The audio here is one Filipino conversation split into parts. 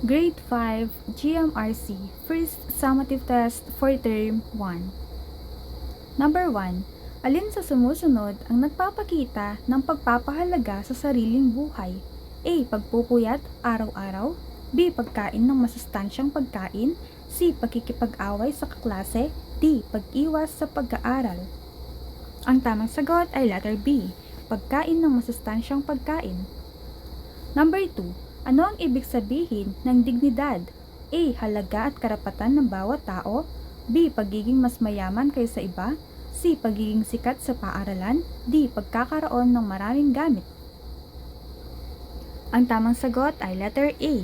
Grade 5 GMRC First Summative Test for Term 1. Number 1. Alin sa sumusunod ang nagpapakita ng pagpapahalaga sa sariling buhay? A. Pagpupuyat araw-araw. B. Pagkain ng masustansyang pagkain. C. Pagkikipag-away sa kaklase. D. Pag-iwas sa pag-aaral. Ang tamang sagot ay letter B. Pagkain ng masustansyang pagkain. Number 2. Ano ang ibig sabihin ng dignidad? A. Halaga at karapatan ng bawat tao. B. Pagiging mas mayaman kaysa iba. C. Pagiging sikat sa paaralan. D. Pagkakaroon ng maraming gamit. Ang tamang sagot ay letter A.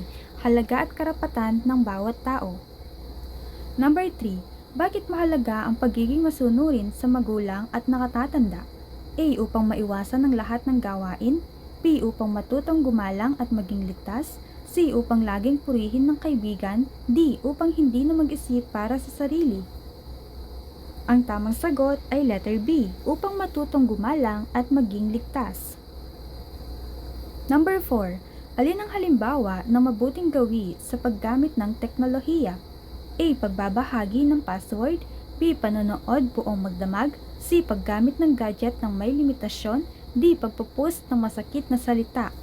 Halaga at karapatan ng bawat tao. Number 3. Bakit mahalaga ang pagiging masunurin sa magulang at nakatatanda? A. Upang maiwasan ang lahat ng gawain. B. Upang matutong gumalang at maging ligtas. C. Upang laging purihin ng kaibigan. D. Upang hindi na mag-isip para sa sarili. Ang tamang sagot ay letter B. Upang matutong gumalang at maging ligtas. Number 4. Alin ang halimbawa ng mabuting gawi sa paggamit ng teknolohiya? A. Pagbabahagi ng password. B. Panonood buong magdamag. C. Paggamit ng gadget ng may limitasyon. D. Pagpo-post ng masakit na salita.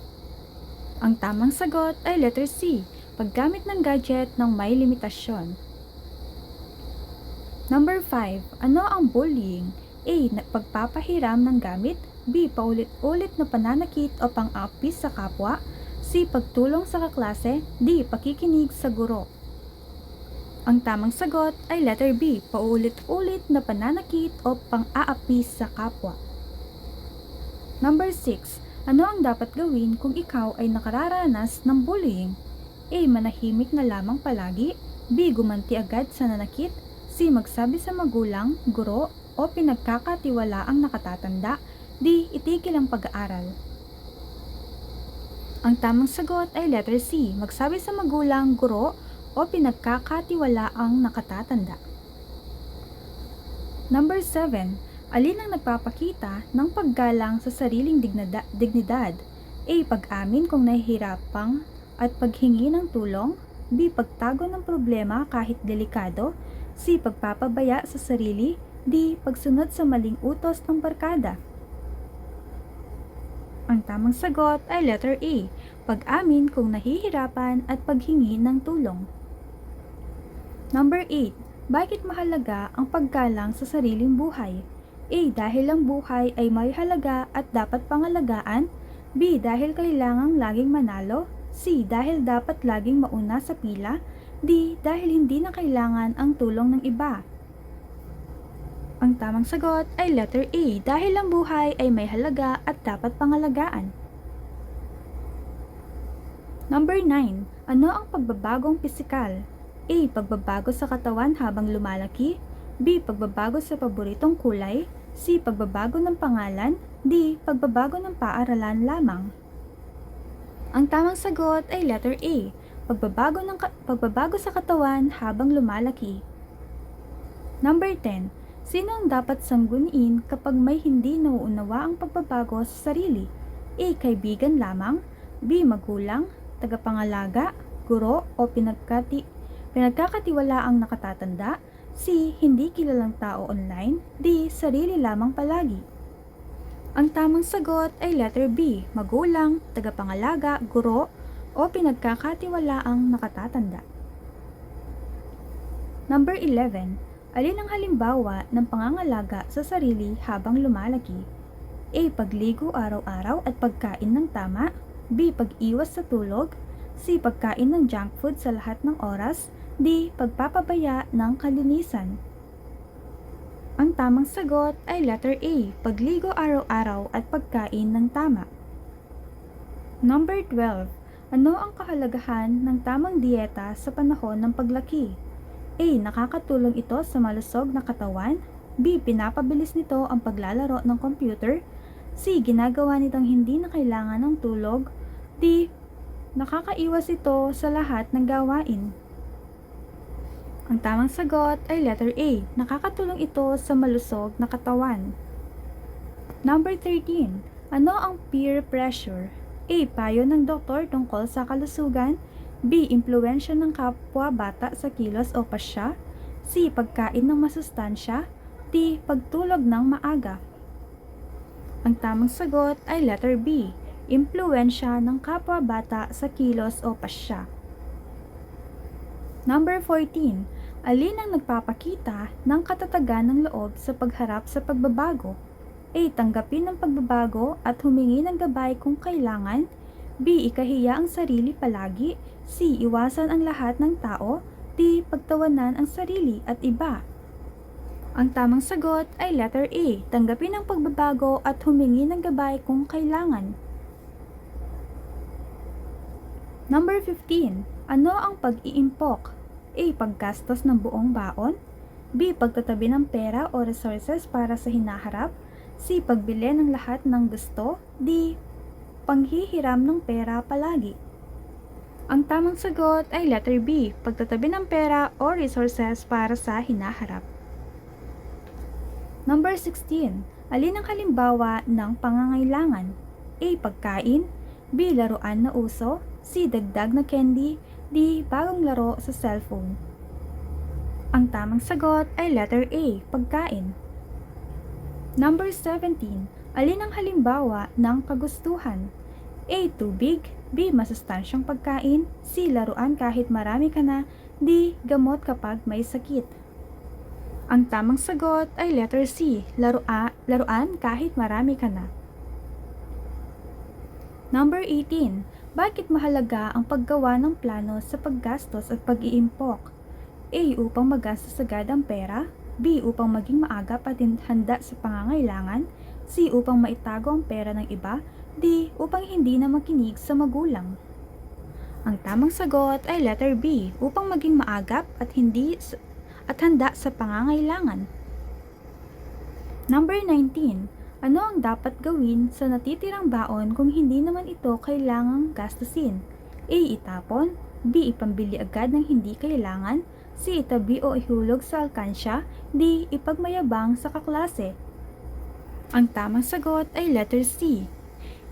Ang tamang sagot ay letter C. Paggamit ng gadget ng may limitasyon. Number 5. Ano ang bullying? A. Pagpapahiram ng gamit. B. Paulit-ulit na pananakit o pang-aapis sa kapwa. C. Pagtulong sa kaklase. D. Pakikinig sa guro. Ang tamang sagot ay letter B. Paulit-ulit na pananakit o pang-aapis sa kapwa. Number 6. Ano ang dapat gawin kung ikaw ay nakararanas ng bullying? A. Manahimik na lamang palagi. B. Gumanti agad sa nanakit. C. Magsabi sa magulang, guro, o pinagkakatiwalaang nakatatanda. D. Itigil ang pag-aaral. Ang tamang sagot ay letter C. Magsabi sa magulang, guro, o pinagkakatiwalaang nakatatanda. Number 7. Alin ang nagpapakita ng paggalang sa sariling dignidad? A. Pag-amin kung nahihirapang at paghingi ng tulong. B. Pagtago ng problema kahit delikado. C. Pagpapabaya sa sarili. D. Pagsunod sa maling utos ng barkada. Ang tamang sagot ay letter A. Pag-amin kung nahihirapan at paghingi ng tulong. Number 8. Bakit mahalaga ang paggalang sa sariling buhay? A. Dahil ang buhay ay may halaga at dapat pangalagaan. B. Dahil kailangang laging manalo. C. Dahil dapat laging mauna sa pila. D. Dahil hindi na kailangan ang tulong ng iba. Ang tamang sagot ay letter A. Dahil ang buhay ay may halaga at dapat pangalagaan. Number 9. Ano ang pagbabagong pisikal? A. Pagbabago sa katawan habang lumalaki. B. Pagbabago sa paboritong kulay. C. Pagbabago ng pangalan. D. Pagbabago ng paaralan lamang. Ang tamang sagot ay letter A. Pagbabago sa katawan habang lumalaki. Number 10. Sino ang dapat sangguniin kapag may hindi nauunawa ang pagbabago sa sarili? A. Kaibigan lamang. B. Magulang, tagapangalaga, guro o pinagkakatiwalaang nakatatanda. C. Hindi kilalang tao online. D. Sarili lamang palagi. Ang tamang sagot ay letter B. Magulang, tagapangalaga, guro, o pinagkakatiwalaang nakatatanda. Number 11. Alin ang halimbawa ng pangangalaga sa sarili habang lumalaki? A. Pagligo araw-araw at pagkain ng tama. B. Pag-iwas sa tulog. C. Pagkain ng junk food sa lahat ng oras. D. Pagpapabaya ng kalinisan. Ang tamang sagot ay letter A. Pagligo araw-araw at pagkain ng tama. Number 12. Ano ang kahalagahan ng tamang dieta sa panahon ng paglaki? A. Nakakatulong ito sa malusog na katawan. B. Pinapabilis nito ang paglalaro ng computer. C. Ginagawa nitong hindi na kailangan ng tulog. D. Nakakaiwas ito sa lahat ng gawain. Ang tamang sagot ay letter A. Nakakatulong ito sa malusog na katawan. Number 13. Ano ang peer pressure? A. Payo ng doktor tungkol sa kalusugan. B. Impluwensya ng kapwa-bata sa kilos o pasya. C. Pagkain ng masustansya. D. Pagtulog ng maaga. Ang tamang sagot ay letter B. Impluwensya ng kapwa-bata sa kilos o pasya. Number 14. Alin ang nagpapakita ng katatagan ng loob sa pagharap sa pagbabago? A. Tanggapin ang pagbabago at humingi ng gabay kung kailangan. B. Ikahiya ang sarili palagi. C. Iwasan ang lahat ng tao. D. Pagtawanan ang sarili at iba. Ang tamang sagot ay letter A. Tanggapin ang pagbabago at humingi ng gabay kung kailangan. Number 15. Ano ang pag-iimpok? A. Paggastos ng buong baon. B. Pagtatabi ng pera o resources para sa hinaharap. C. Pagbili ng lahat ng gusto. D. Panghihiram ng pera palagi. Ang tamang sagot ay letter B. Pagtatabi ng pera o resources para sa hinaharap. Number 16. Alin ang halimbawa ng pangangailangan? A. Pagkain. B. Laruan na uso. C. Dagdag na candy. D. Bagong laro sa cellphone. Ang tamang sagot ay letter A. Pagkain. Number 17. Alin ang halimbawa ng kagustuhan? A. Tubig. B. Masustansyang pagkain. C. Laruan kahit marami ka na. D. Gamot kapag may sakit. Ang tamang sagot ay letter C. Laruan kahit marami ka na. Number 18. Bakit mahalaga ang paggawa ng plano sa paggastos at pag-iimpok? A. Upang magastos agad ang pera. B. Upang maging maagap at handa sa pangangailangan. C. Upang maitago ang pera ng iba. D. Upang hindi na makinig sa magulang. Ang tamang sagot ay letter B. Upang maging maagap at handa sa pangangailangan. Number 19. Ano ang dapat gawin sa natitirang baon kung hindi naman ito kailangang gastusin? A. Itapon. B. Ipambili agad ng hindi kailangan. C. Itabi o ihulog sa alkansya. D. Ipagmayabang sa kaklase. Ang tamang sagot ay letter C.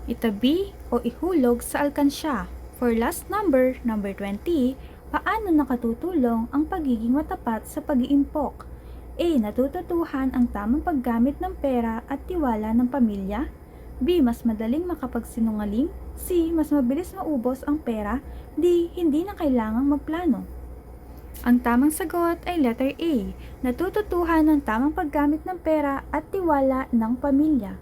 Itabi o ihulog sa alkansya. For last number 20, paano nakatutulong ang pagiging matapat sa pag-iimpok? A. Natututuhan ang tamang paggamit ng pera at tiwala ng pamilya. B. Mas madaling makapagsinungaling. C. Mas mabilis maubos ang pera. D. Hindi na kailangang magplano. Ang tamang sagot ay letter A. Natututuhan ng tamang paggamit ng pera at tiwala ng pamilya.